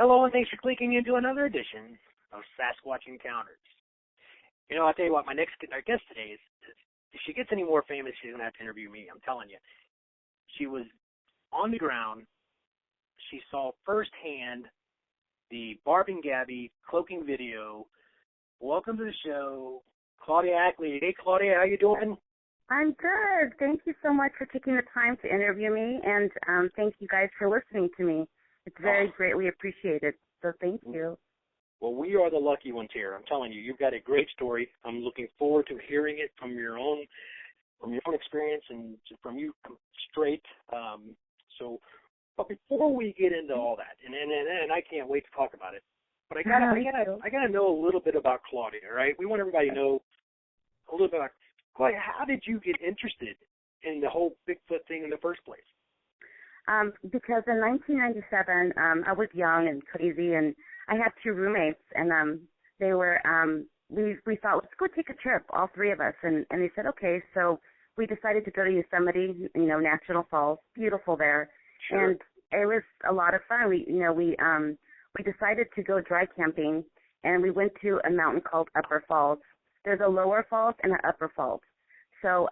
Hello, and thanks for clicking into another edition of Sasquatch Encounters. You know, I'll tell you what, our guest today is, if she gets any more famous, she's going to have to interview me, I'm telling you. She was on the ground. She saw firsthand the Barb and Gabby cloaking video. Welcome to the show, Claudia Ackley. Hey, Claudia, how you doing? I'm good. Thank you so much for taking the time to interview me, and thank you guys for listening to me. It's very greatly appreciated, so thank you. Well, we are the lucky ones here. I'm telling you, you've got a great story. I'm looking forward to hearing it from your own experience and from you straight. But before we get into all that, and I can't wait to talk about it, but I gotta know a little bit about Claudia, right? We want everybody to know a little bit about Claudia. How did you get interested in the whole Bigfoot thing in the first place? Because in 1997, I was young and crazy, and I had two roommates, and they were, we thought, let's go take a trip, all three of us, and they said, okay, so we decided to go to Yosemite, National Falls, beautiful there, Sure. and it was a lot of fun. We decided to go dry camping, and we went to a mountain called Upper Falls. There's a Lower Falls and an Upper Falls. So,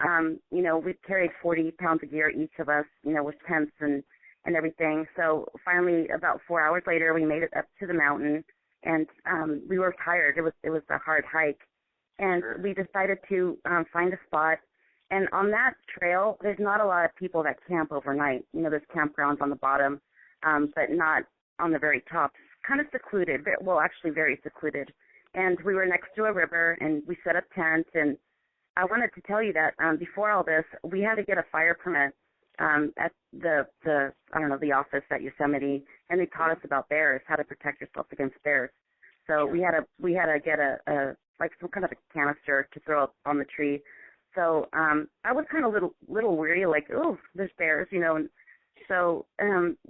we carried 40 pounds of gear, each of us, with tents and everything. So finally, about 4 hours later, we made it up to the mountain, and we were tired. It was a hard hike. And Sure. we decided to find a spot. And on that trail, there's not a lot of people that camp overnight. There's campgrounds on the bottom, but not on the very top. Kind of secluded, well, actually very secluded. And we were next to a river, and we set up tents, and I wanted to tell you that before all this, we had to get a fire permit at the office at Yosemite, and they taught us about bears, how to protect yourself against bears. So we had to get a some kind of a canister to throw up on the tree. So I was kind of little weary, like, oh, there's bears, And so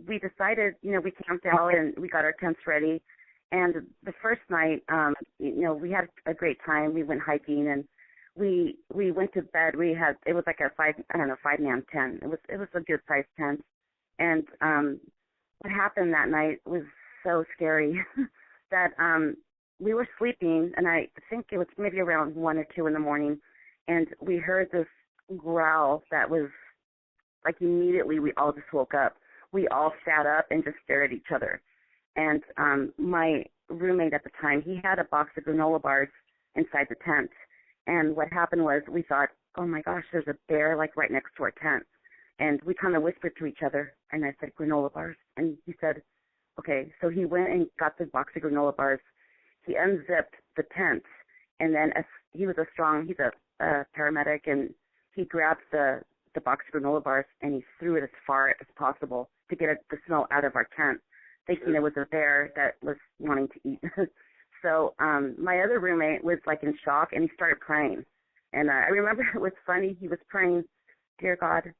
we decided, we camped out and we got our tents ready. And the first night, we had a great time. We went hiking and we went to bed. It was like a 5-man tent. It was a good sized tent. And what happened that night was so scary that we were sleeping, and I think it was maybe around 1 or 2 in the morning, and we heard this growl that was like immediately we all just woke up. We all sat up and just stared at each other. And my roommate at the time, he had a box of granola bars inside the tent. And what happened was we thought, oh, my gosh, there's a bear, like, right next to our tent. And we kind of whispered to each other, and I said, granola bars. And he said, okay. So he went and got the box of granola bars. He unzipped the tent, and then he's a paramedic, and he grabbed the box of granola bars, and he threw it as far as possible to get the smell out of our tent, thinking it was a bear that was wanting to eat. So my other roommate was, like, in shock, and he started praying. And I remember it was funny. He was praying, dear God,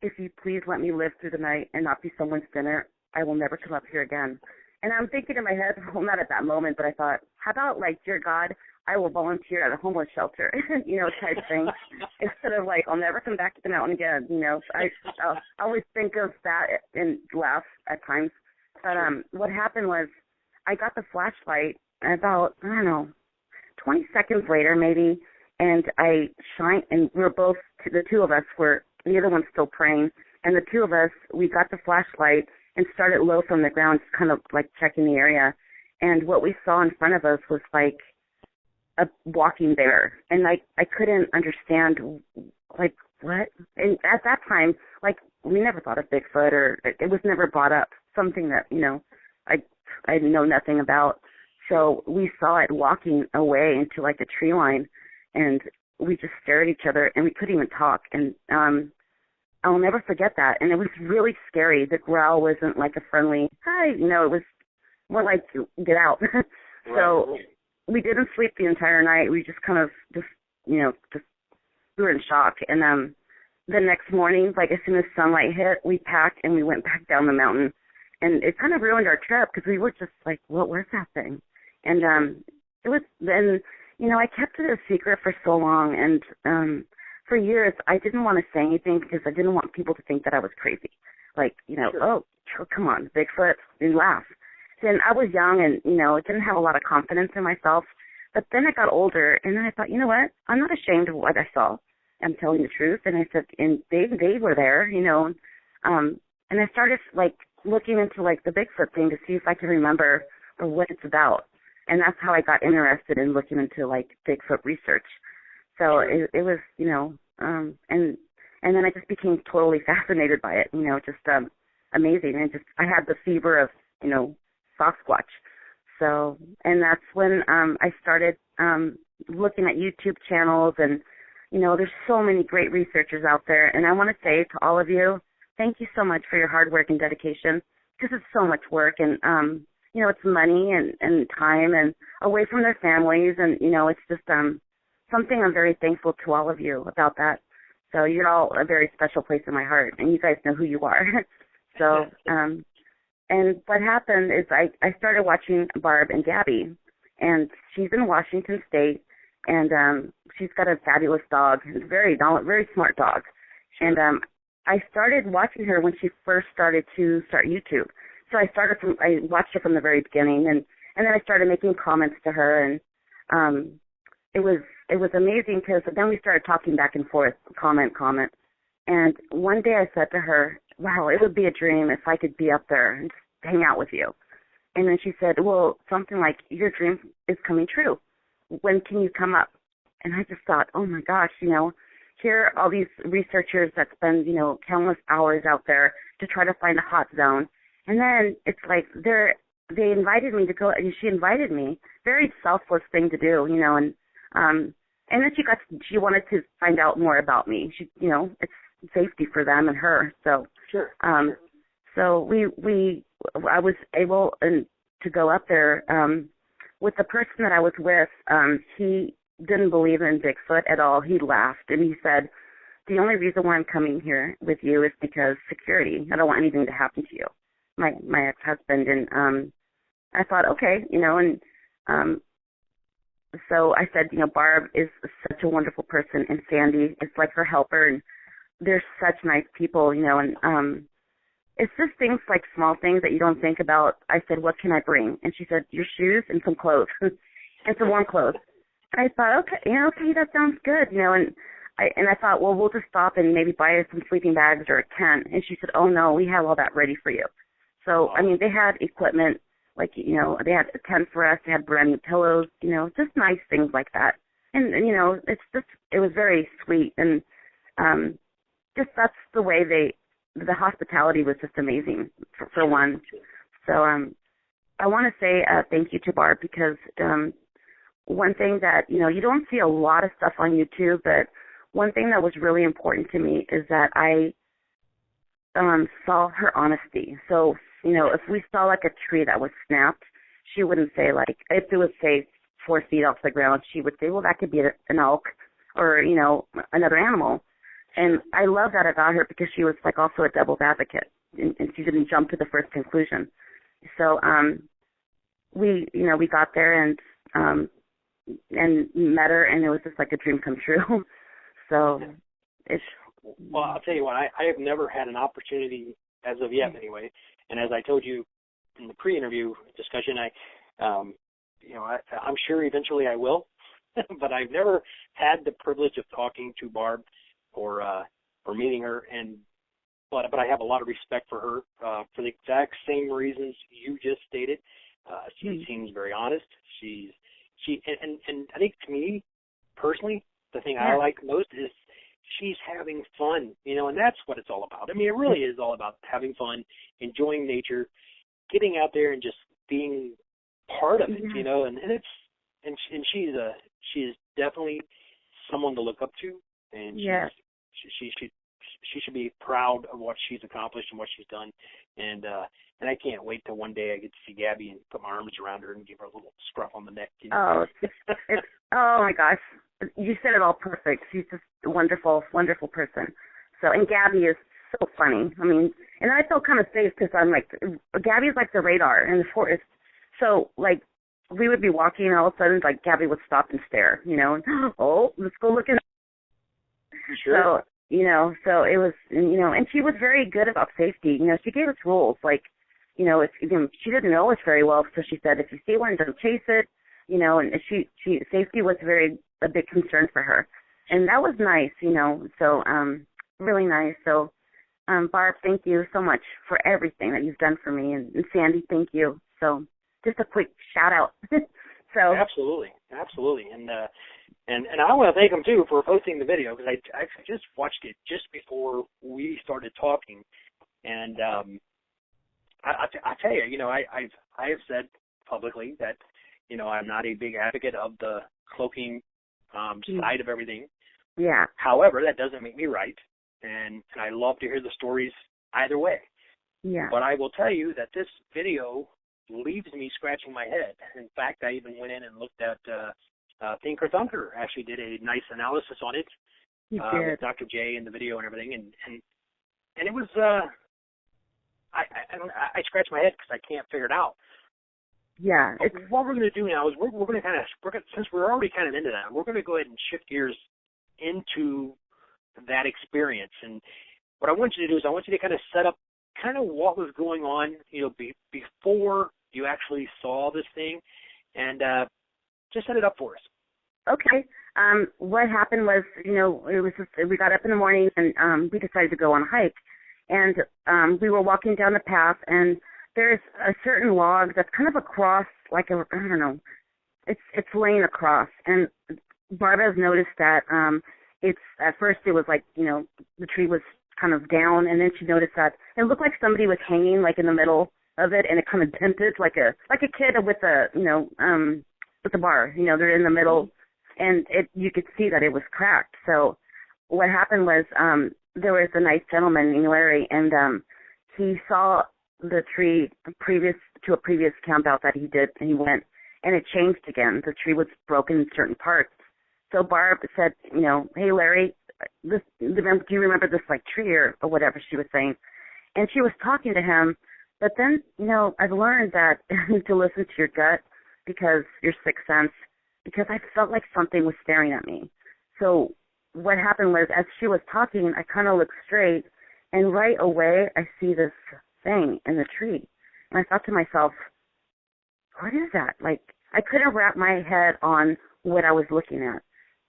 if you please let me live through the night and not be someone's dinner, I will never come up here again. And I'm thinking in my head, well, not at that moment, but I thought, how about, like, dear God, I will volunteer at a homeless shelter, type thing, instead of, like, I'll never come back to the mountain again. I always think of that and laugh at times. But what happened was I got the flashlight about, 20 seconds later maybe, and I shined, and we were both, the two of us were, the other one's still praying, and the two of us, we got the flashlight and started low from the ground, just kind of like checking the area. And what we saw in front of us was like a walking bear. And I couldn't understand, like, what? And at that time, like, we never thought of Bigfoot, or it was never brought up, something that, I know nothing about. So we saw it walking away into, like, a tree line, and we just stared at each other, and we couldn't even talk. And I'll never forget that. And it was really scary. The growl wasn't like a friendly, hi, it was more like, get out. So we didn't sleep the entire night. We just kind of we were in shock. And the next morning, like, as soon as sunlight hit, we packed and we went back down the mountain. And it kind of ruined our trip because we were just like, what was that thing? And it was then, I kept it a secret for so long. And for years, I didn't want to say anything because I didn't want people to think that I was crazy. Like, Sure. Oh, come on, Bigfoot, and laugh. And I was young and, didn't have a lot of confidence in myself. But then I got older, and then I thought, you know what? I'm not ashamed of what I saw. I'm telling the truth. And I said, and they were there, and I started, looking into, the Bigfoot thing to see if I could remember or what it's about. And that's how I got interested in looking into, Bigfoot research. So it was, and then I just became totally fascinated by it, just amazing. And I had the fever of, Sasquatch. So, and that's when I started looking at YouTube channels, and, there's so many great researchers out there. And I want to say to all of you, thank you so much for your hard work and dedication, because it's so much work, and, it's money and time and away from their families. And, it's just something I'm very thankful to all of you about that. So you're all a very special place in my heart, and you guys know who you are. So, and what happened is I started watching Barb and Gabby, and she's in Washington State, and she's got a fabulous dog, very smart dog. And I started watching her when she first started YouTube. So I watched her from the very beginning, and then I started making comments to her, and it was amazing, because then we started talking back and forth, comment. And one day I said to her, wow, it would be a dream if I could be up there and just hang out with you. And then she said, well, something like, your dream is coming true. When can you come up? And I just thought, oh my gosh, here are all these researchers that spend, countless hours out there to try to find a hot zone. And then it's like they invited me to go, and she invited me, very selfless thing to do, and then she wanted to find out more about me. She, it's safety for them and her. So, sure. So I was able to go up there, with the person that I was with. He didn't believe in Bigfoot at all. He laughed, and he said, the only reason why I'm coming here with you is because security. I don't want anything to happen to you, my ex-husband. And I thought, okay, so I said, Barb is such a wonderful person, and Sandy is like her helper, and they're such nice people, and it's just things like small things that you don't think about. I said, what can I bring? And she said, your shoes and some clothes, and some warm clothes. And I thought, okay, that sounds good, and I thought, well, we'll just stop and maybe buy some sleeping bags or a tent. And she said, oh no, we have all that ready for you. So, they had equipment, they had a tent for us, they had brand new pillows, just nice things like that. And it was very sweet, and just that's the way the hospitality was just amazing for one. So I want to say thank you to Barb, because one thing that, you don't see a lot of stuff on YouTube, but one thing that was really important to me is that I saw her honesty. So, if we saw a tree that was snapped, she wouldn't say if it was, say, 4 feet off the ground, she would say, well, that could be an elk or, another animal. And I love that about her, because she was also a devil's advocate, and she didn't jump to the first conclusion. So we got there and met her, and it was just like a dream come true. So it's. Well, I'll tell you what, I have never had an opportunity as of yet, anyway. And as I told you in the pre-interview discussion, I'm sure eventually I will, but I've never had the privilege of talking to Barb or meeting her, but I have a lot of respect for her for the exact same reasons you just stated. She seems very honest. And I think, to me personally, the thing I like most is she's having fun, and that's what it's all about. I mean, it really is all about having fun, enjoying nature, getting out there and just being part of it, and she is definitely someone to look up to, and she should be proud of what she's accomplished and what she's done, and I can't wait till one day I get to see Gabby and put my arms around her and give her a little scruff on the neck. Oh, oh my gosh, you said it all perfect. She's just a wonderful, wonderful person. So, and Gabby is so funny. I mean, and I feel kind of safe, because I'm Gabby's like the radar in the forest. So we would be walking, and all of a sudden Gabby would stop and stare, and oh, let's go look in. Sure. So, so it was, and she was very good about safety. She gave us rules, she didn't know us very well, so she said, if you see one, don't chase it, and safety was a big concern for her. And that was nice, so really nice. So, Barb, thank you so much for everything that you've done for me. And Sandy, thank you. So just a quick shout out. So Absolutely. And I want to thank them too for posting the video, because I just watched it just before we started talking. And I tell you, I have said publicly that, I'm not a big advocate of the cloaking side of everything. Yeah. However, that doesn't make me right, and I love to hear the stories either way. Yeah. But I will tell you that this video leaves me scratching my head. In fact, I even went in and looked at Think or Thunker actually did a nice analysis on it. He did. With Dr. J and the video and everything, and it was I scratch my head because I can't figure it out. Yeah. What we're going to do now is we're going to since we're already kind of into that, we're going to go ahead and shift gears into that experience. And what I want you to do is I want you to kind of set up kind of what was going on, before you actually saw this thing, and just set it up for us. Okay. What happened was, it was just, we got up in the morning and we decided to go on a hike. And we were walking down the path, and there's a certain log that's kind of across, like it's laying across. And Barbara has noticed that it's, at first it was like, the tree was kind of down, and then she noticed that it looked like somebody was hanging like in the middle of it, and it kind of dented like a kid with a with a bar, they're in the middle, and you could see that it was cracked. So what happened was there was a nice gentleman named Larry, and he saw the tree previous to a previous camp out that he did, and he went, and it changed again. The tree was broken in certain parts. So Barb said, hey Larry, do you remember this like tree or whatever she was saying? And she was talking to him, but then, I've learned that to listen to your gut, because your sixth sense, because I felt like something was staring at me. So what happened was, as she was talking, I kind of looked straight, and right away I see this thing in the tree. And I thought to myself, what is that? Like, I couldn't wrap my head on what I was looking at.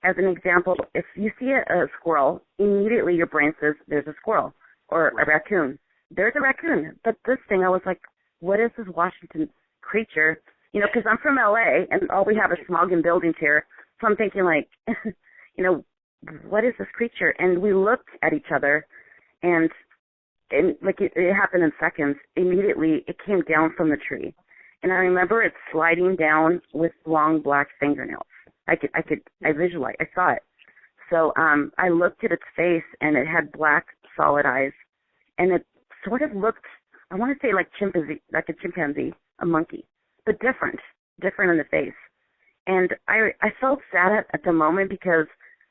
As an example, if you see a squirrel, immediately your brain says there's a squirrel or a raccoon. There's a raccoon. But this thing, I was like, what is this Washington creature? Because I'm from LA, and all we have is smog and buildings here. So I'm thinking like, what is this creature? And we looked at each other, and like it happened in seconds. Immediately, it came down from the tree. And I remember it sliding down with long black fingernails. I visualized, I saw it. So I looked at its face, and it had black, solid eyes, and it sort of looked, I want to say like a chimpanzee, a monkey, but different in the face. And I felt sad at the moment, because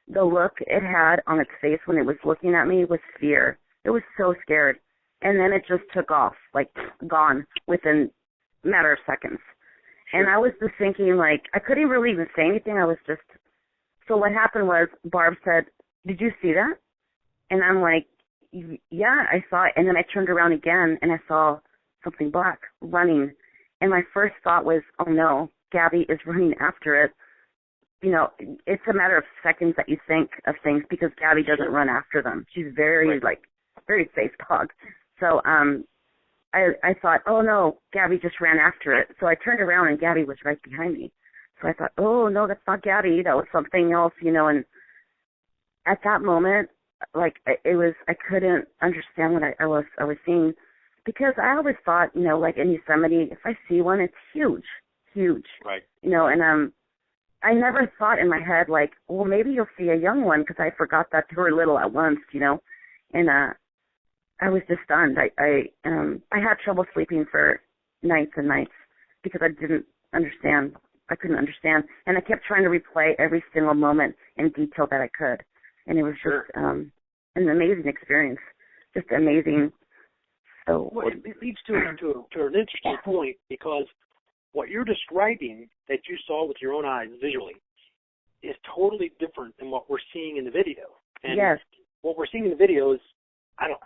the look it had on its face when it was looking at me was fear. It was so scared. And then it just took off, like gone within a matter of seconds. And I was just thinking, like, I couldn't really even say anything. I was just, so what happened was, Barb said, did you see that? And I'm like, yeah, I saw it. And then I turned around again, and I saw something black running. And my first thought was, oh no, Gabby is running after it. It's a matter of seconds that you think of things, because Gabby doesn't run after them. She's very safe dog. So, I thought, oh no, Gabby just ran after it. So I turned around, and Gabby was right behind me. So I thought, oh no, that's not Gabby. That was something else, and at that moment, like, I couldn't understand what I was seeing, because I always thought, like in Yosemite, if I see one, it's huge. Right. And I never thought in my head, like, well, maybe you'll see a young one, because I forgot that they were little at once, and I was just stunned. I had trouble sleeping for nights and nights, because I didn't understand. I couldn't understand, and I kept trying to replay every single moment in detail that I could, and it was just an amazing experience, just amazing. So well, it leads to an interesting point, because what you're describing that you saw with your own eyes visually is totally different than what we're seeing in the video. And yes. What we're seeing in the video is I don't,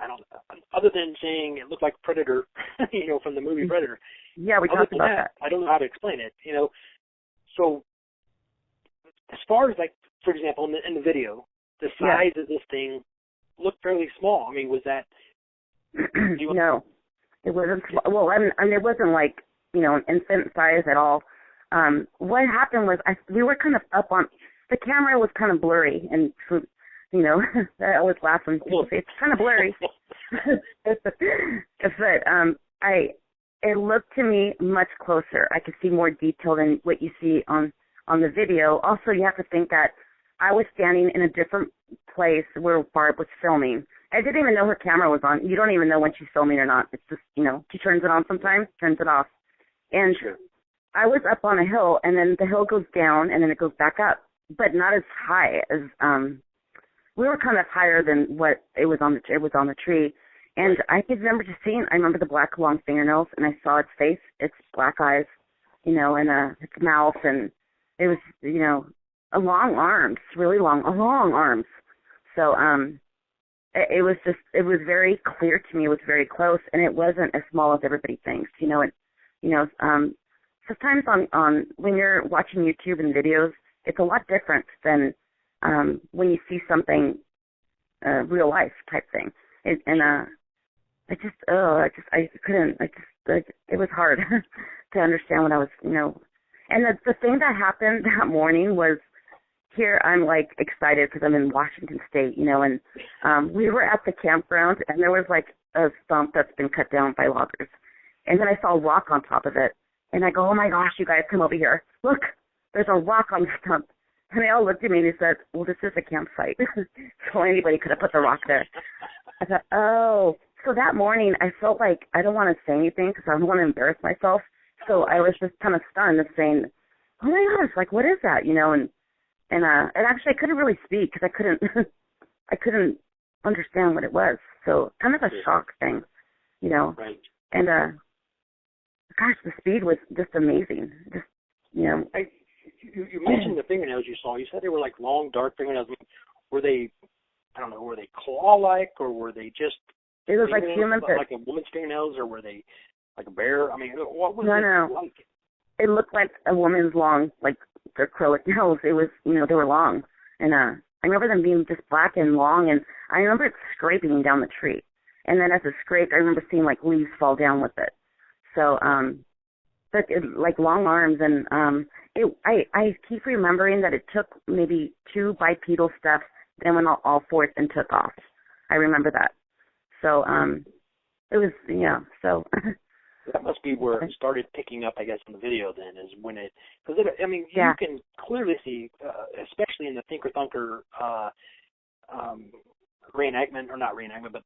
other than saying it looked like Predator, from the movie Predator. Yeah, we talked about that. I don't know how to explain it, So as far as, like, for example, in the video, the size of this thing looked fairly small. I mean, was that? No, it wasn't. Well, I mean, it wasn't like, an infant size at all. What happened was we were kind of up on, the camera was kind of blurry, and I always laugh when people say it's kind of blurry. But it looked to me much closer. I could see more detail than what you see on the video. Also, you have to think that I was standing in a different place where Barb was filming. I didn't even know her camera was on. You don't even know when she's filming or not. It's just, she turns it on sometimes, turns it off. And I was up on a hill, and then the hill goes down, and then it goes back up, but not as high as, we were kind of higher than what it was on the tree. And I could remember I remember the black long fingernails, and I saw its face, its black eyes, and its mouth, and it was, long arms, really long arms. So, it was very clear to me. It was very close, and it wasn't as small as everybody thinks. Sometimes on when you're watching YouTube and videos, it's a lot different than when you see something real life type thing. It was hard to understand what I was, And the thing that happened that morning was, here I'm like excited because I'm in Washington State, and we were at the campground, and there was like a stump that's been cut down by loggers, and then I saw a rock on top of it, and I go, oh my gosh, you guys, come over here, look, there's a rock on the stump. And they all looked at me and they said, well, this is a campsite, so anybody could have put the rock there. I thought, oh. So that morning I felt like I don't want to say anything because I don't want to embarrass myself, so I was just kind of stunned of saying, oh my gosh, like, what is that, And actually, I couldn't really speak because I couldn't understand what it was. So kind of a shock thing, Right. And gosh, the speed was just amazing. Just, You mentioned the fingernails you saw. You said they were like long, dark fingernails. Were they? I don't know. Were they claw-like, or were they just? It was like human, like a woman's fingernails, or were they like a bear? I mean, what was it like? It looked like a woman's long, like acrylic nails. It was, they were long, and I remember them being just black and long, and I remember it scraping down the tree, and then as it scraped, I remember seeing like leaves fall down with it. So, but like long arms, and I keep remembering that it took maybe 2 bipedal steps, then went all forth and took off. I remember that. So, it was, so. That must be where it started picking up, I guess, in the video then, is when it, because you can clearly see, especially in the Thinker Thunker reenactment, or not reenactment, but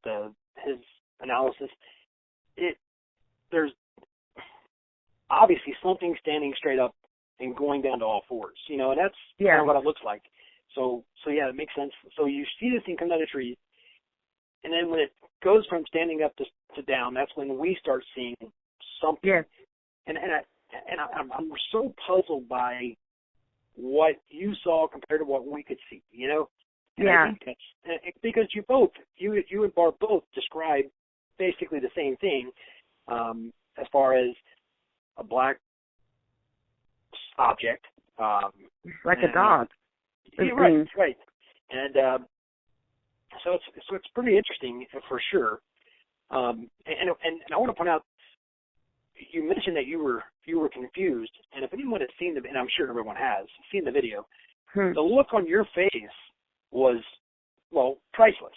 his analysis, there's obviously something standing straight up and going down to all fours, and that's kind of what it looks like. So yeah, it makes sense. So you see this thing come down the tree, and then when it goes from standing up to down, that's when we start seeing something. Yeah. And I'm so puzzled by what you saw compared to what we could see, And I think that's because you and Barb both describe basically the same thing, as far as a black object. Like a dog. Right. And so it's pretty interesting for sure. And I want to point out, you mentioned that you were confused, and if anyone has seen and I'm sure everyone has seen the video, the look on your face was, well, priceless.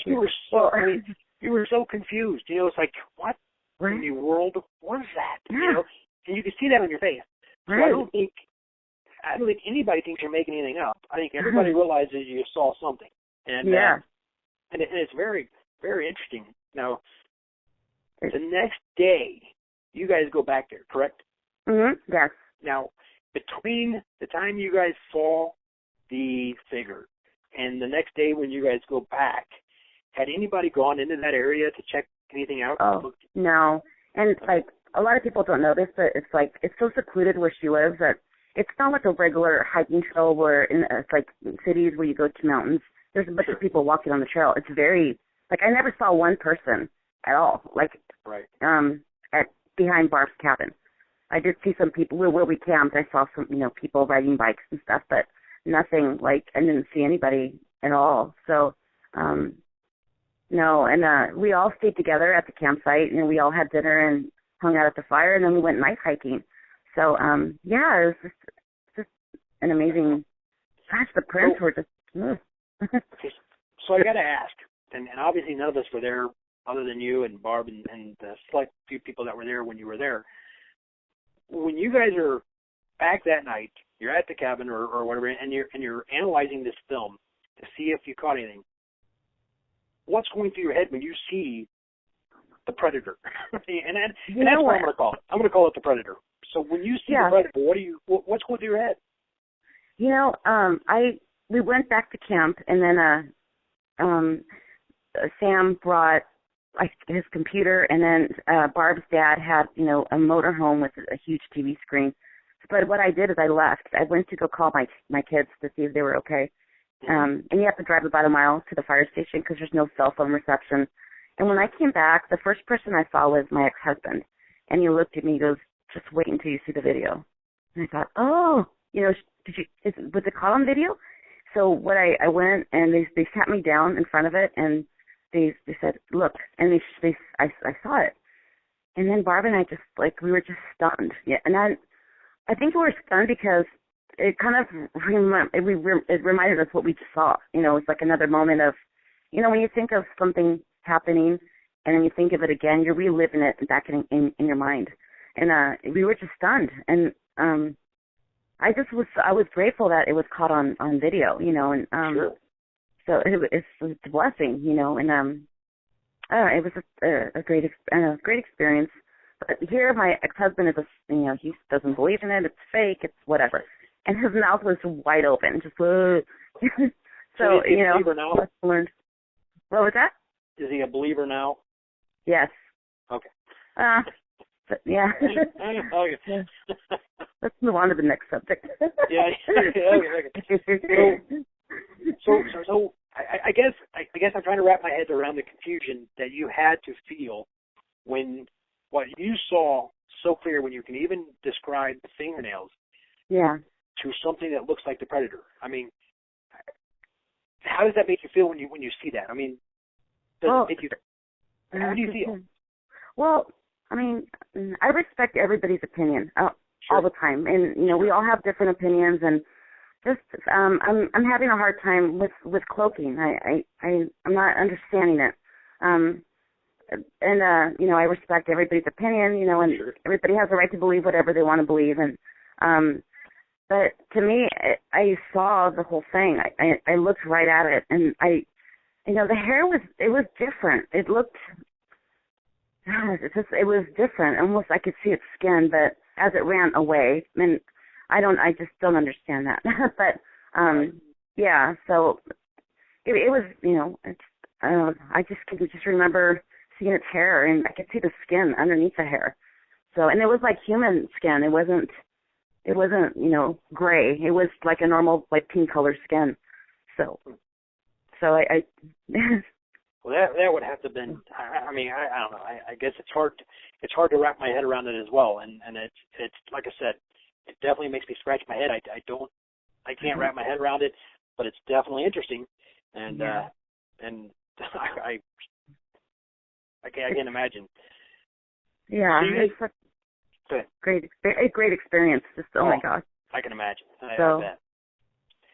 You were so confused. It's like, what in the world was that? And you could see that on your face. So I don't think anybody thinks you're making anything up. I think everybody realizes you saw something, and it's very, very interesting. Now, the next day, you guys go back there, correct? Mm-hmm. Yes. Now, between the time you guys saw the figure and the next day when you guys go back, had anybody gone into that area to check anything out? Oh, no. And, like, a lot of people don't know this, but it's so secluded where she lives that it's not like a regular hiking trail where it's like cities where you go to mountains there's a bunch of people walking on the trail. It's very, like, I never saw one person at all, like, at behind Barb's cabin. I did see some people where we camped. I saw some, people riding bikes and stuff, but nothing, like, I didn't see anybody at all. So, no, and we all stayed together at the campsite, and we all had dinner and hung out at the fire, and then we went night hiking. So, yeah, it was just an amazing, gosh, the prints were just, So I got to ask, and obviously none of us were there other than you and Barb and the select few people that were there when you were there. When you guys are back that night, you're at the cabin or whatever, and you're analyzing this film to see if you caught anything. What's going through your head when you see the predator? and that's what I'm going to call it. I'm going to call it the predator. So when you see the predator, what's going through your head? We went back to camp, and then Sam brought his computer, and then Barb's dad had, a motorhome with a huge TV screen. But what I did is I left. I went to go call my kids to see if they were okay. And you have to drive about a mile to the fire station because there's no cell phone reception. And when I came back, the first person I saw was my ex-husband. And he looked at me and goes, just wait until you see the video. And I thought, was it caught on video? So I went and they sat me down in front of it and they said, look, and I saw it. And then Barb and I just, we were just stunned. Yeah, and I think we were stunned because it kind of it reminded us what we just saw. It's like another moment of, when you think of something happening and then you think of it again, you're reliving it back in your mind. And we were just stunned. And I was grateful that it was caught on video, and sure. So it's a blessing, and it was a great experience. But here, my ex-husband is he doesn't believe in it. It's fake. It's whatever. And his mouth was wide open, just so is he a believer now? Learned. What was that? Is he a believer now? Yes. Okay. But yeah. Okay. Let's move on to the next subject. Yeah. Okay. So I guess I'm trying to wrap my head around the confusion that you had to feel when what you saw so clear, when you can even describe the fingernails. Yeah. To something that looks like the predator. I mean, how does that make you feel when you see that? I mean, does it make you? How do you feel? Well, I mean, I respect everybody's opinion all the time, and we all have different opinions, and just I'm having a hard time with cloaking. I'm not understanding it, and I respect everybody's opinion, and everybody has the right to believe whatever they want to believe, and but to me, I saw the whole thing. I looked right at it, and the hair was different. It looked. It was different. Almost I could see its skin, but as it ran away, and I just don't understand that. But yeah, so it was, I just remember seeing its hair, and I could see the skin underneath the hair. So, and it was like human skin. It wasn't, gray. It was like a normal, pink color skin. So I Well, that would have to have been. I mean, I don't know. I guess it's hard to wrap my head around it as well. And it's like I said, it definitely makes me scratch my head. I can't wrap my head around it, but it's definitely interesting. And and I can't imagine. Yeah, it's a great experience. Just my gosh. I can imagine. I bet.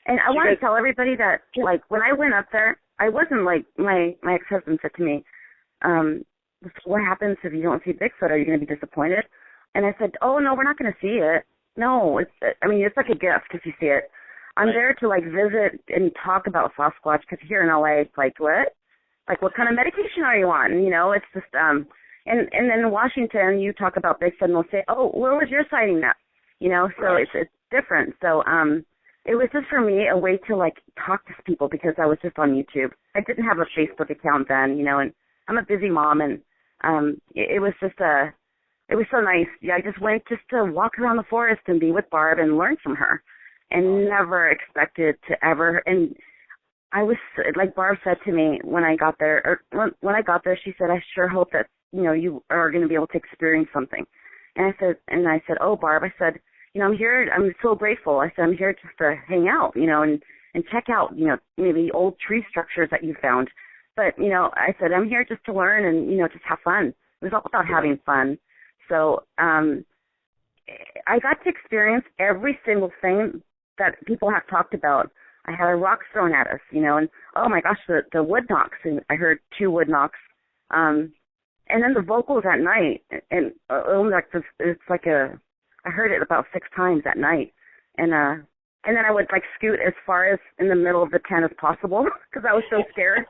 And I want to tell everybody that, when I went up there, I wasn't my ex-husband said to me, what happens if you don't see Bigfoot? Are you going to be disappointed? And I said, oh, no, we're not going to see it. No, it's like a gift if you see it. I'm there to, visit and talk about Sasquatch, because here in L.A., it's like, what? What kind of medication are you on? It's just, and then in Washington, you talk about Bigfoot, and they'll say, oh, where was your sighting at? So it's different. So, it was just for me a way to talk to people because I was just on YouTube. I didn't have a Facebook account then, and I'm a busy mom, and it was just it was so nice. Yeah, I just went just to walk around the forest and be with Barb and learn from her, and never expected to ever. And I was, like Barb said to me when I got there, or when I got there, she said, I sure hope that, you are going to be able to experience something. And I said, oh, Barb, I said, I'm here, I'm so grateful. I said, I'm here just to hang out, and check out, maybe old tree structures that you found. But, I said, I'm here just to learn and, just have fun. It was all about having fun. So, I got to experience every single thing that people have talked about. I had a rock thrown at us, and oh my gosh, the wood knocks, and I heard 2 wood knocks. And then the vocals at night, and it's like I heard it about 6 times at night. And then I would like scoot as far as in the middle of the tent as possible because I was so scared.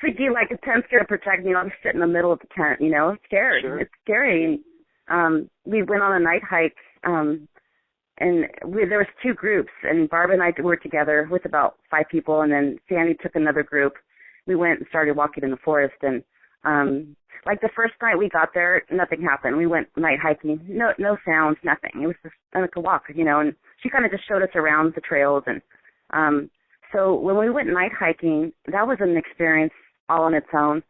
Thinking like a tent's going to protect me, I'll just sit in the middle of the tent, scared. Sure. It's scary. We went on a night hike, and there was 2 groups, and Barb and I were together with about 5 people, and then Sandy took another group. We went and started walking in the forest, and like the first night we got there, nothing happened. We went night hiking, no sounds, nothing. It was just like a walk, and she kind of just showed us around the trails, and so when we went night hiking, that was an experience all on its own.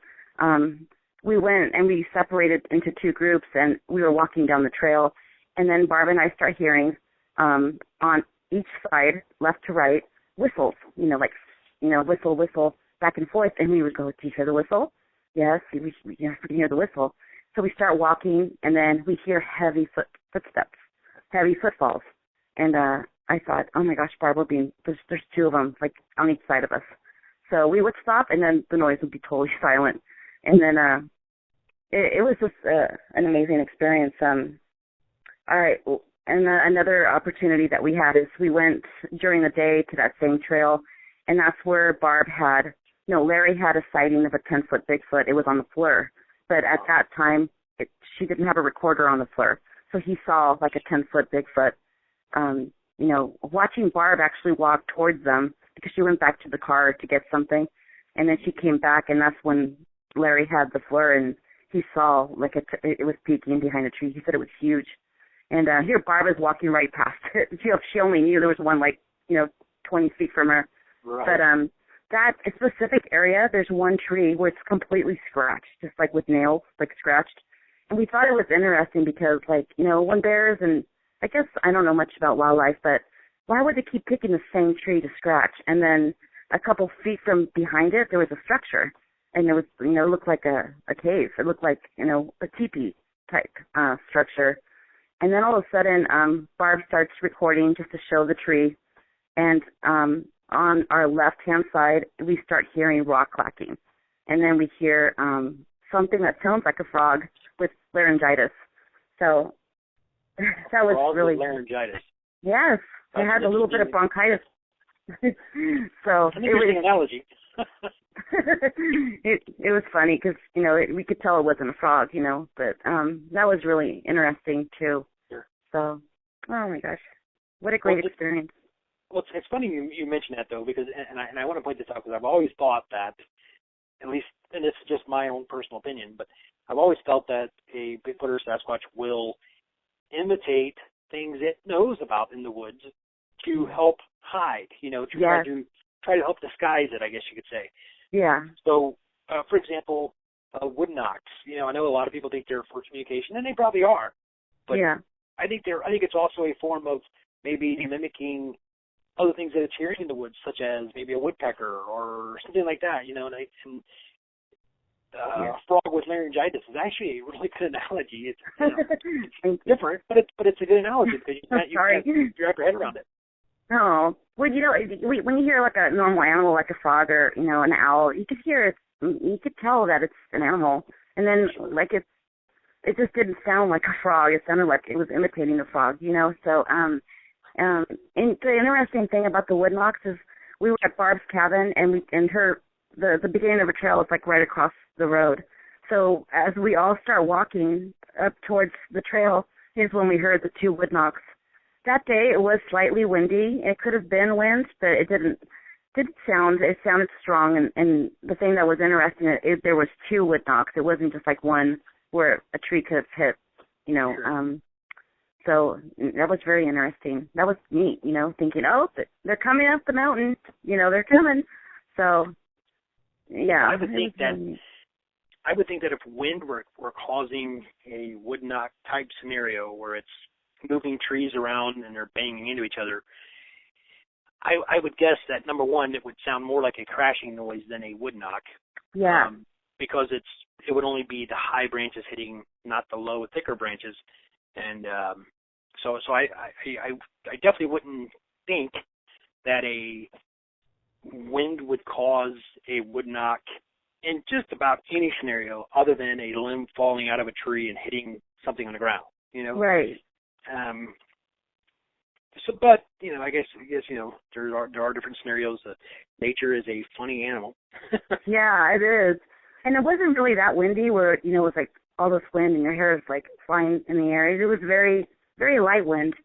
We went and we separated into 2 groups, and we were walking down the trail, and then Barb and I start hearing on each side, left to right, whistles, whistle, back and forth, and we would go, do you hear the whistle? Yes, we can hear the whistle. So we start walking, and then we hear heavy footsteps, heavy footfalls, and I thought, oh my gosh, Barb, there's 2 of them, like on each side of us. So we would stop, and then the noise would be totally silent, and then it was just an amazing experience. All right. And another opportunity that we had is we went during the day to that same trail, and that's where Larry had a sighting of a 10-foot Bigfoot. It was on the FLIR, but at that time, she didn't have a recorder on the FLIR, so he saw like a 10-foot Bigfoot. Watching Barb actually walk towards them because she went back to the car to get something, and then she came back, and that's when Larry had the FLIR, and he saw like it was peeking behind a tree. He said it was huge. And here Barb is walking right past it. She only knew there was one 20 feet from her. Right. But that specific area, there's one tree where it's completely scratched, just like with nails, like scratched. And we thought it was interesting because, when bears, and I guess I don't know much about wildlife, but why would they keep picking the same tree to scratch? And then a couple feet from behind it, there was a structure. And it was, it looked like a cave. It looked like, a teepee type structure. And then all of a sudden, Barb starts recording just to show the tree. And on our left-hand side, we start hearing rock clacking. And then we hear something that sounds like a frog with laryngitis. So that was Frog really... with laryngitis. Yes. I had a little bit of bronchitis. So an interesting analogy. it was funny because, we could tell it wasn't a frog, but that was really interesting too. Sure. So, oh my gosh, what a great experience. Well, it's funny you mention that though, because, and I want to point this out because I've always thought that, at least, and this is just my own personal opinion, but I've always felt that a Bigfoot or Sasquatch will imitate things it knows about in the woods to help hide, to try to help disguise it, I guess you could say. Yeah. So, for example, wood knocks. I know a lot of people think they're for communication, and they probably are. But yeah. I think it's also a form of maybe mimicking other things that it's hearing in the woods, such as maybe a woodpecker or something like that. A frog with laryngitis is actually a really good analogy. It's different, but it's a good analogy because you can't wrap your head around it. Oh, well, when you hear like a normal animal, like a frog or, an owl, you could hear it, you could tell that it's an animal. And then, it just didn't sound like a frog. It sounded like it was imitating a frog, So, and the interesting thing about the wood knocks is we were at Barb's cabin, and the beginning of the trail is like right across the road. So as we all start walking up towards the trail, is when we heard the 2 wood knocks. That day it was slightly windy. It could have been wind, but it didn't sound. It sounded strong, and the thing that was interesting is there was 2 wood knocks. It wasn't just like one where a tree could have hit. Sure. So that was very interesting. That was neat. Thinking, oh, they're coming up the mountain. They're coming. So, yeah. I would think that if wind were causing a wood knock type scenario where it's moving trees around and they're banging into each other, I would guess that, number one, it would sound more like a crashing noise than a wood knock. Yeah. Because it would only be the high branches hitting, not the low, thicker branches. And so I definitely wouldn't think that a wind would cause a wood knock in just about any scenario other than a limb falling out of a tree and hitting something on the ground, Right. But I guess there are different scenarios. Nature is a funny animal. Yeah, it is. And it wasn't really that windy where it was like all this wind and your hair is like flying in the air. It was very, very light wind.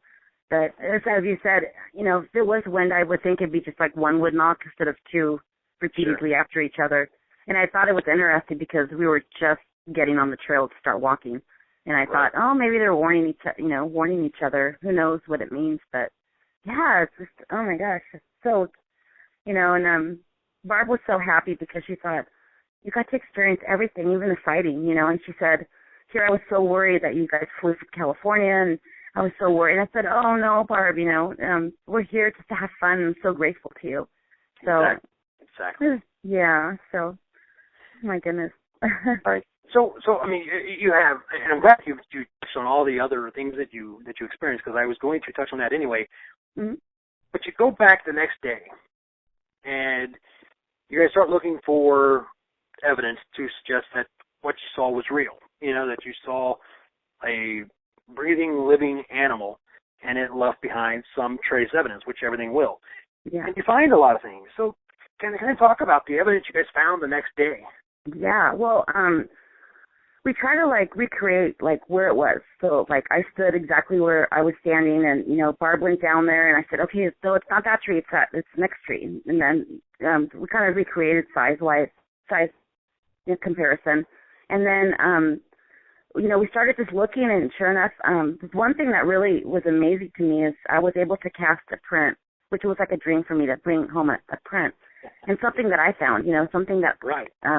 But as you said, if it was wind, I would think it'd be just like one wood knock instead of two repeatedly after each other. And I thought it was interesting because we were just getting on the trail to start walking. And I thought, oh, maybe they're warning each other. Who knows what it means? But yeah, it's just, oh my gosh, it's so, and Barb was so happy because she thought, you got to experience everything, even the sighting, and she said, here I was so worried that you guys flew from California, and I was so worried. I said, oh no, Barb, we're here just to have fun, and I'm so grateful to you. So, exactly. Yeah, so, my goodness. All right. So I mean, you have, and I'm glad you touched on all the other things that you experienced, because I was going to touch on that anyway. Mm-hmm. But you go back the next day, and you're going to start looking for evidence to suggest that what you saw was real. That you saw a breathing, living animal, and it left behind some trace evidence, which everything will. Yeah. And you find a lot of things. So can I talk about the evidence you guys found the next day? Yeah. Well, we try to recreate where it was. So I stood exactly where I was standing, and Barb went down there, and I said, okay, so it's not that tree, it's the next tree. And then we kind of recreated size in comparison. And then we started just looking, and sure enough, one thing that really was amazing to me is I was able to cast a print, which was like a dream for me to bring home a print, and something that I found, something that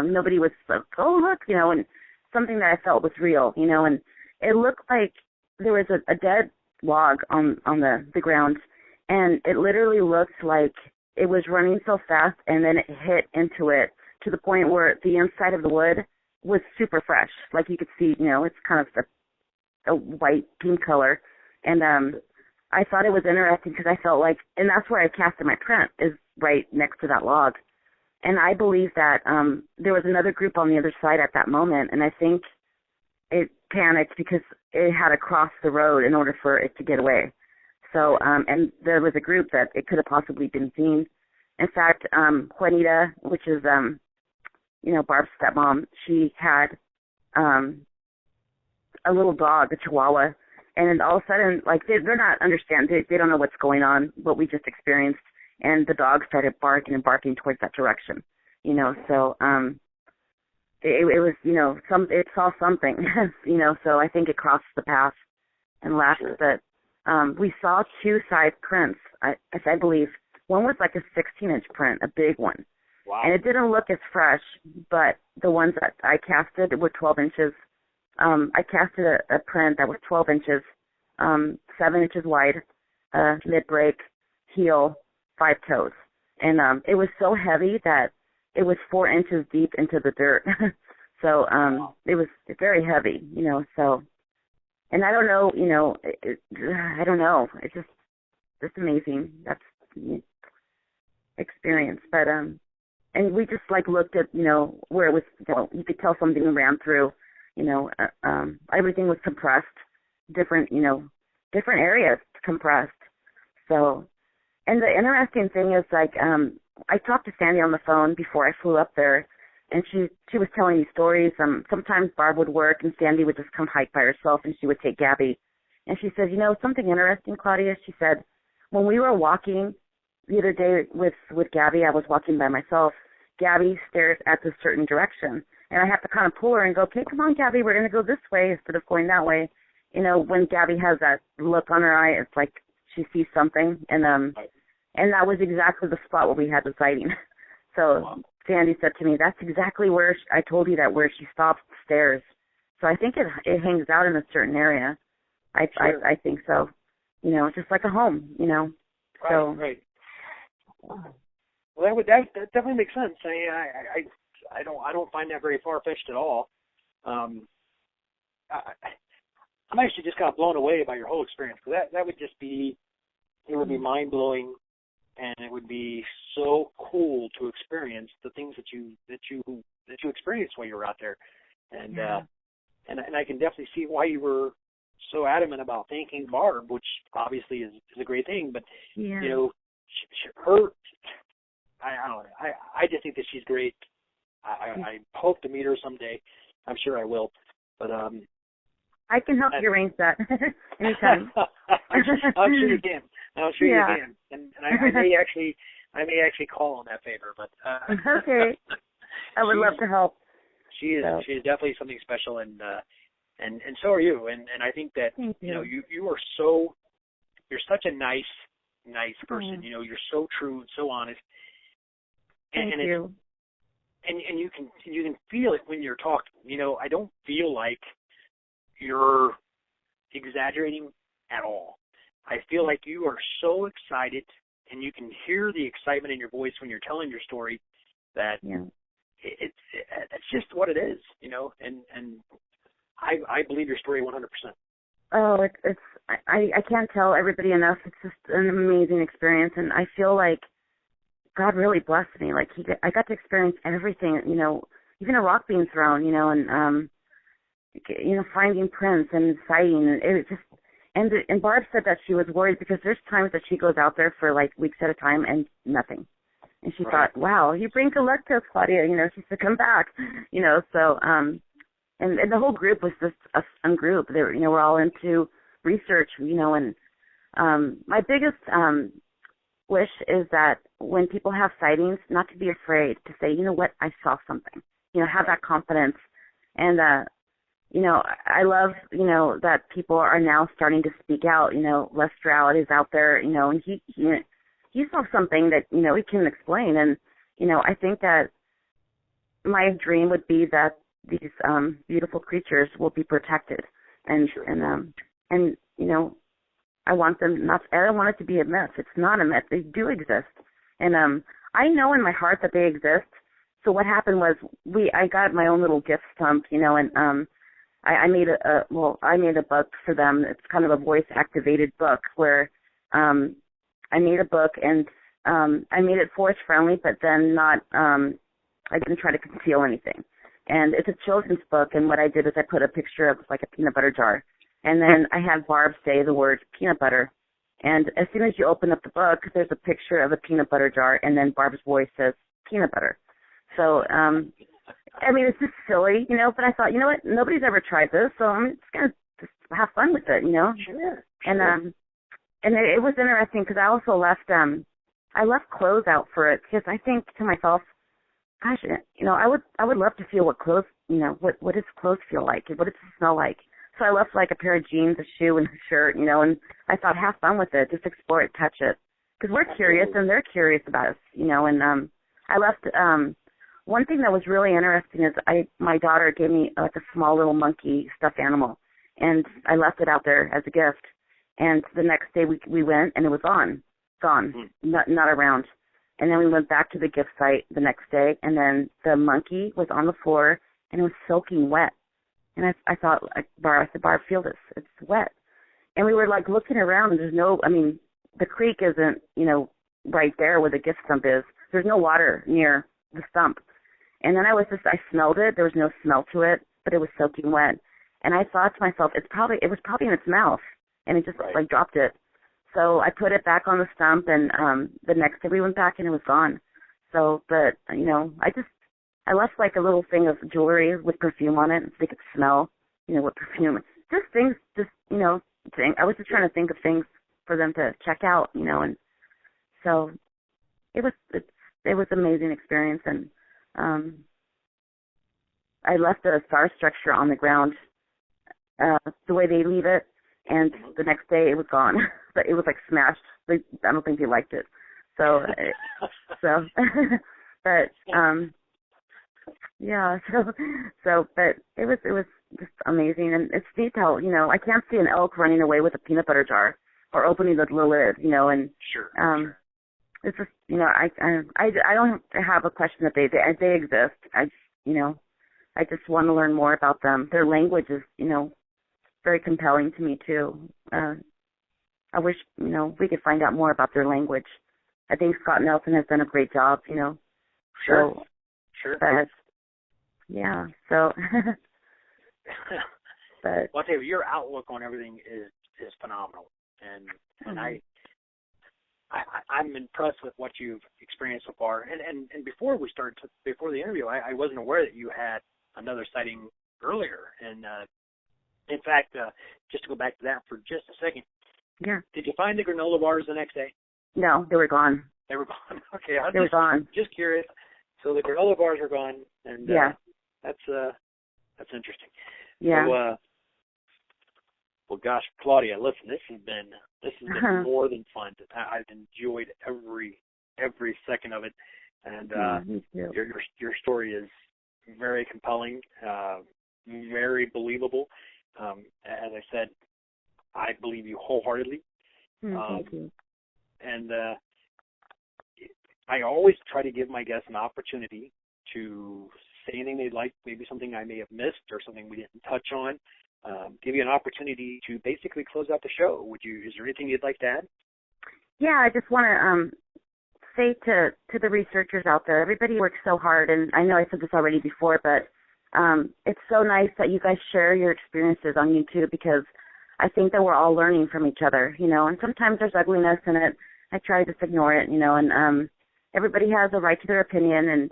nobody was like, oh look, and something that I felt was real, and it looked like there was a dead log on the ground, and it literally looked like it was running so fast, and then it hit into it to the point where the inside of the wood was super fresh. Like you could see, it's kind of a white pink color, and I thought it was interesting because I felt like, and that's where I casted my print, is right next to that log. And I believe that there was another group on the other side at that moment, and I think it panicked because it had to cross the road in order for it to get away. So, and there was a group that it could have possibly been seen. In fact, Juanita, which is, Barb's stepmom, she had a little dog, a Chihuahua, and then all of a sudden, they're not understanding, they don't know what's going on, what we just experienced. And the dog started barking and barking towards that direction, so it was, it saw something, so I think it crossed the path and left. But we saw two side prints, I believe. One was like a 16-inch print, a big one. Wow. And it didn't look as fresh, but the ones that I casted were 12 inches. I casted a print that was 12 inches, 7 inches wide, mid-break, heel, 5 toes. And it was so heavy that it was 4 inches deep into the dirt. So it was very heavy, so. And I don't know, I don't know. It's just amazing. That's experience. But, and we just looked at, where it was, you could tell something ran through, everything was compressed, different areas compressed. So, and the interesting thing is, I talked to Sandy on the phone before I flew up there, and she was telling me stories. Sometimes Barb would work, and Sandy would just come hike by herself, and she would take Gabby. And she said, something interesting, Claudia. She said, when we were walking the other day with Gabby, I was walking by myself. Gabby stares at this certain direction, and I have to kind of pull her and go, okay, come on, Gabby, we're going to go this way instead of going that way. When Gabby has that look on her eye, it's like she sees something, and that was exactly the spot where we had the sighting. So Wow. Sandy said to me, that's exactly where I told you that, where she stops the stairs. So I think it hangs out in a certain area. Sure. I think so. You know, just like a home, you know. Right, So right. Well, that definitely makes sense. I don't find that very far fetched at all. I'm actually just kind of blown away by your whole experience, because that would just be, it would be mind blowing, and it would be so cool to experience the things that you experienced while you were out there, and and I can definitely see why you were so adamant about thanking Barb, which obviously is a great thing, but you know, her, I don't know, I just think that she's great. I hope to meet her someday. I'm sure I will, but I can help you arrange that anytime. I'm sure you can. I'm sure you can, and I may actually call on that favor, but okay, I would love to help. She is definitely something special, and so are you, and I think that you know you are you're such a nice person. You know, you're so true and so honest. And, Thank you. And you can feel it when you're talking. You know, I don't feel like you're exaggerating at all. I feel like you are so excited, and you can hear the excitement in your voice when you're telling your story. That it's just what it is, you know. And I believe your story 100%. Oh, I can't tell everybody enough. It's just an amazing experience, and I feel like God really blessed me. Like I got to experience everything, you know, even a rock being thrown, you know, and you know, finding prints and sighting, and it just. And Barb said that she was worried because there's times that she goes out there for like weeks at a time and nothing. And she thought, wow, you bring good luck to us, Claudia. You know, she said, come back. You know, so and the whole group was just a fun group. They were, you know, we're all into research, you know, and my biggest wish is that when people have sightings, not to be afraid to say, you know what, I saw something. You know, have that confidence. And you know, I love, you know, that people are now starting to speak out. You know, Les Stroud is out there, you know, and he saw something that, you know, he can explain. And, you know, I think that my dream would be that these beautiful creatures will be protected. And you know, I want them not, I don't want it to be a myth. It's not a myth. They do exist. And I know in my heart that they exist. So what happened was I got my own little gift stump, you know, and I made a book for them. It's kind of a voice activated book where I made a book, and I made it force friendly, but then not I didn't try to conceal anything. And it's a children's book, and what I did is I put a picture of like a peanut butter jar, and then I had Barb say the word peanut butter. And as soon as you open up the book, there's a picture of a peanut butter jar, and then Barb's voice says peanut butter. So I mean, it's just silly, you know, but I thought, you know what, nobody's ever tried this, so I'm just going to just have fun with it, you know. Sure. And it was interesting because I also left clothes out for it, because I think to myself, gosh, you know, I would love to feel what clothes, you know, what does clothes feel like? What does it smell like? So I left like a pair of jeans, a shoe, and a shirt, you know, and I thought, have fun with it, just explore it, touch it, because we're curious and they're curious about us, you know. And I left. One thing that was really interesting is my daughter gave me like a small little monkey stuffed animal, and I left it out there as a gift. And the next day we went, and it was gone, not around. And then we went back to the gift site the next day, and then the monkey was on the floor, and it was soaking wet. And I thought, like, I said, Barb, feel this, it's wet. And we were like looking around, and the creek isn't, you know, right there where the gift stump is. There's no water near the stump. And then I smelled it. There was no smell to it, but it was soaking wet. And I thought to myself, it was probably in its mouth, and it just like dropped it. So I put it back on the stump, and the next day we went back, and it was gone. So, but you know, I left like a little thing of jewelry with perfume on it, so they could smell, you know, what perfume. Just things, you know. I was just trying to think of things for them to check out, you know, and so it was an amazing experience. And I left a star structure on the ground the way they leave it, and the next day it was gone. But it was like smashed. I don't think they liked it. So But yeah, but it was just amazing, and it's neat how, I can't see an elk running away with a peanut butter jar or opening the lid, and Sure. It's just, I don't have a question that they exist. I just want to learn more about them. Their language is, very compelling to me too. I wish, we could find out more about their language. I think Scott Nelson has done a great job, Sure. So, Sure. but, yeah, so, but. Well, I'll tell you, your outlook on everything is phenomenal. And I'm impressed with what you've experienced so far. And before the interview, I wasn't aware that you had another sighting earlier. And in fact, just to go back to that for just a second, Yeah. did you find the granola bars the next day? No, they were gone. They were gone. Okay, They were gone. Just curious. So the granola bars are gone, and yeah, that's interesting. yeah. So, well, gosh, Claudia, listen, this has been more than fun. I've enjoyed every second of it, and Me too. your story is very compelling, very believable. As I said, I believe you wholeheartedly. Thank you. And I always try to give my guests an opportunity to say anything they'd like, maybe something I may have missed or something we didn't touch on. Give you an opportunity to basically close out the show. Is there anything you'd like to add? Yeah, I just want to say to the researchers out there, everybody works so hard, and I know I said this already before, but it's so nice that you guys share your experiences on YouTube, because I think that we're all learning from each other, and sometimes there's ugliness in it. I try to just ignore it, and everybody has a right to their opinion, and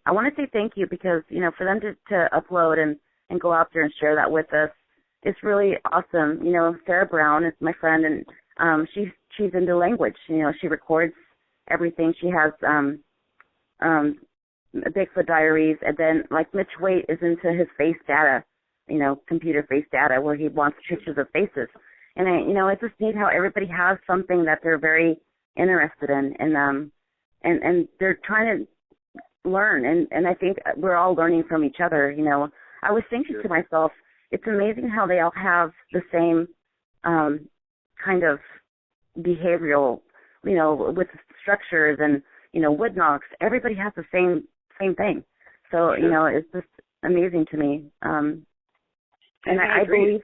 I want to say thank you, because, for them to upload and go out there and share that with us, it's really awesome. Sarah Brown is my friend, and she's into language. She records everything. She has Bigfoot diaries, and then like Mitch Waite is into his face data, computer face data, where he wants pictures of faces. And it's just neat how everybody has something that they're very interested in, and they're trying to learn, and I think we're all learning from each other. I was thinking to myself, it's amazing how they all have the same kind of behavioral, with structures and, wood knocks. Everybody has the same thing. So, it's just amazing to me. And I believe,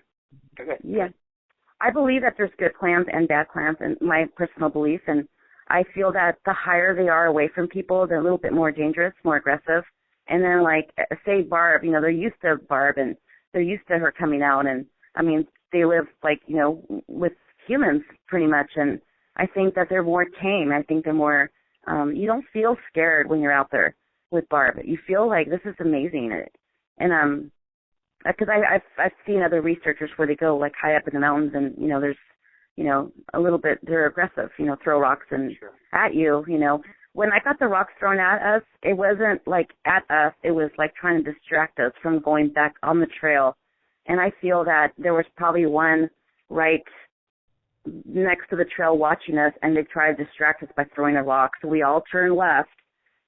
I believe that there's good clans and bad clans, in my personal belief. And I feel that the higher they are away from people, they're a little bit more dangerous, more aggressive. And then, like, say Barb, they're used to Barb, and they're used to her coming out. And, I mean, they live, like, with humans pretty much. And I think that they're more tame. I think they're more, you don't feel scared when you're out there with Barb. You feel like this is amazing. And, because I've seen other researchers where they go, like, high up in the mountains, and, there's, a little bit, they're aggressive, throw rocks and at you, When I got the rocks thrown at us, it wasn't like at us. It was like trying to distract us from going back on the trail. And I feel that there was probably one right next to the trail watching us, and they tried to distract us by throwing a rock. So we all turned left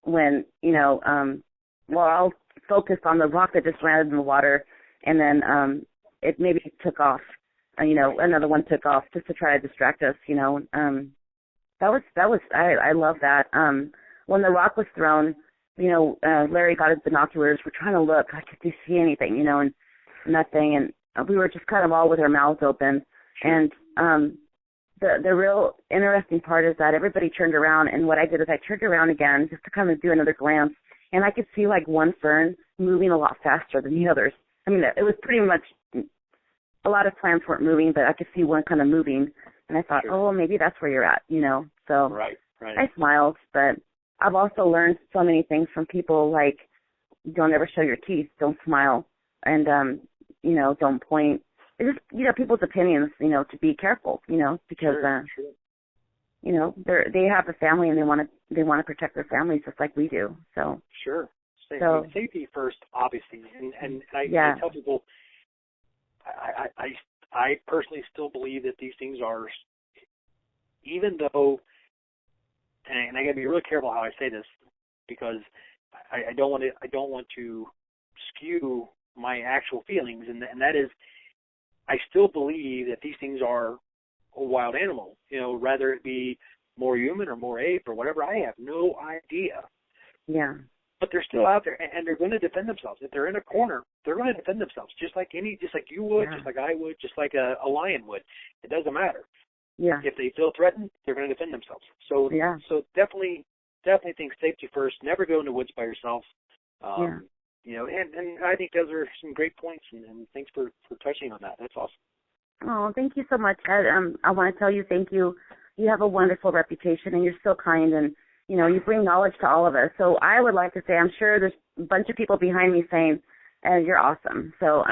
when, we're all focused on the rock that just landed in the water. And then it maybe took off. Another one took off just to try to distract us, I love that. When the rock was thrown, Larry got his binoculars. We're trying to look, like, could you see anything, and nothing. And we were just kind of all with our mouths open. And the real interesting part is that everybody turned around, and what I did is I turned around again just to kind of do another glance, and I could see like one fern moving a lot faster than the others. I mean, it was pretty much, a lot of plants weren't moving, but I could see one kind of moving. And I thought, oh, maybe that's where you're at, So right. I smiled, but I've also learned so many things from people, like, don't ever show your teeth, don't smile, and, don't point. It's just, people's opinions, to be careful, because, they have a family, and they want to protect their families just like we do. So safety first, obviously, and I tell people, I personally still believe that these things are, even though, and I got to be really careful how I say this, because I don't want to skew my actual feelings, and that is, I still believe that these things are a wild animal, rather it be more human or more ape or whatever. I have no idea. Yeah. But they're still out there, and they're going to defend themselves. If they're in a corner, they're going to defend themselves, just like you would, just like I would, just like a lion would. It doesn't matter. Yeah. If they feel threatened, they're going to defend themselves. So definitely think safety first. Never go in the woods by yourself. And I think those are some great points, and thanks for touching on that. That's awesome. Oh, thank you so much, Ed. I want to tell you thank you. You have a wonderful reputation, and you're so kind, and you bring knowledge to all of us. So I would like to say, I'm sure there's a bunch of people behind me saying, you're awesome. So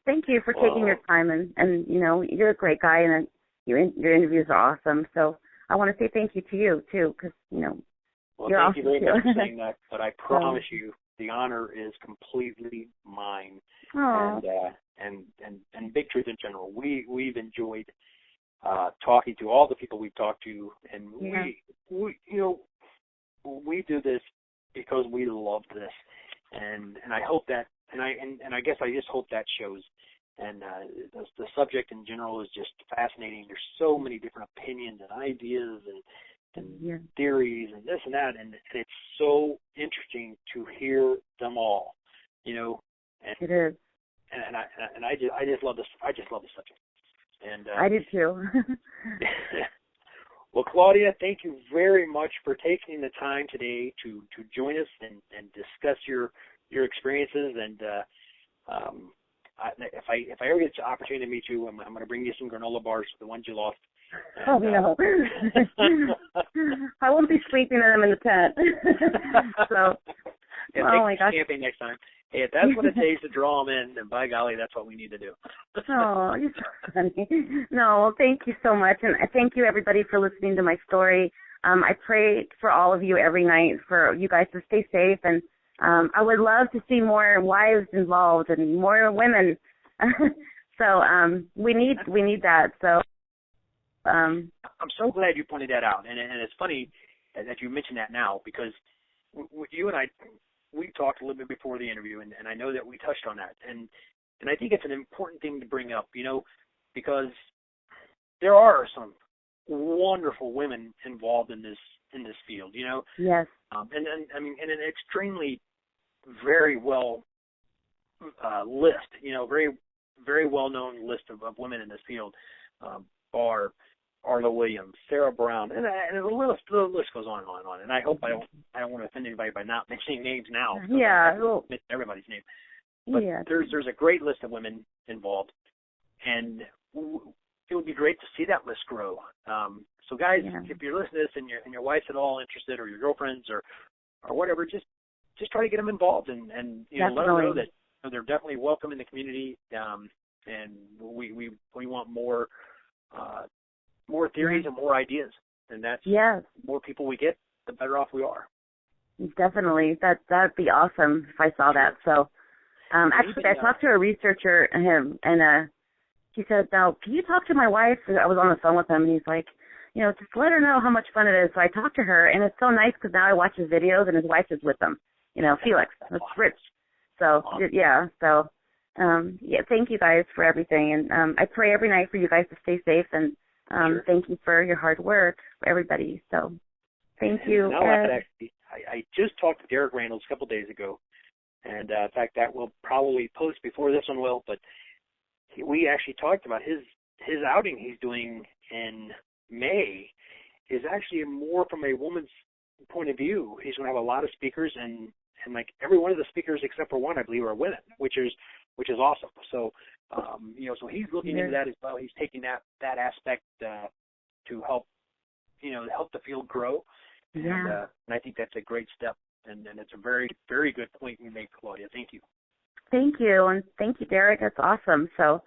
thank you for taking your time, and you're a great guy, and your interviews are awesome. So I want to say thank you to you too, because you're awesome. Thank you very much for saying that. But I promise you, the honor is completely mine. Oh. And Bigtruth in general. We've enjoyed talking to all the people we've talked to, and we do this because we love this, and I hope that, and I guess I just hope that shows. And the subject in general is just fascinating. There's so many different opinions and ideas and theories and this and that, and it's so interesting to hear them all. And it is. And I just love this. I just love the subject. And I do too. Well, Claudia, thank you very much for taking the time today to join us and discuss your experiences. And if I ever get the opportunity to meet you, I'm going to bring you some granola bars, the ones you lost. And, no. I won't be sleeping in them in the tent. So, take me camping next time. Hey, if that's what it takes to draw them in, then by golly, that's what we need to do. Oh, you're so funny. No, thank you so much. And thank you, everybody, for listening to my story. I pray for all of you every night for you guys to stay safe. And I would love to see more wives involved and more women. So we need that. So I'm so glad you pointed that out. And it's funny that you mentioned that now, because you and I, we talked a little bit before the interview, and I know that we touched on that. And I think it's an important thing to bring up, because there are some wonderful women involved in this field, Yes. And I mean, in an extremely very well list, very, very well-known list of women in this field, are Arla Williams, Sarah Brown, and the list goes on and on and on. And I hope I don't want to offend anybody by not mentioning names now. So yeah, mention everybody's name. But there's a great list of women involved, and it would be great to see that list grow. So guys, if you're listening to this and your wife's at all interested, or your girlfriends or whatever, just try to get them involved and let them know that they're definitely welcome in the community. And we want more theories and more ideas, and that's more people we get, the better off we are. Definitely, that'd be awesome if I saw that. So, actually, I talked to a researcher, and he said, "Now, can you talk to my wife?" I was on the phone with him, and he's like, just let her know how much fun it is. So I talked to her, and it's so nice because now I watch his videos, and his wife is with him. Felix, that's Rich. So So, thank you guys for everything, and I pray every night for you guys to stay safe, and thank you for your hard work, for everybody. So, thank you. I just talked to Derek Reynolds a couple days ago, and in fact, that will probably post before this one will. But we actually talked about his outing he's doing in May is actually more from a woman's point of view. He's going to have a lot of speakers, and like every one of the speakers except for one, I believe, are women, which is awesome. So, so he's looking into that as well. He's taking that aspect to help, help the field grow. And I think that's a great step, and it's a very, very good point you made, Claudia. Thank you. Thank you, and thank you, Derek. That's awesome. So,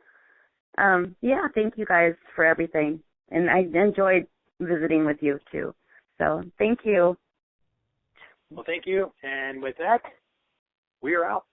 thank you guys for everything, and I enjoyed visiting with you too. So, thank you. Well, thank you, and with that, we are out.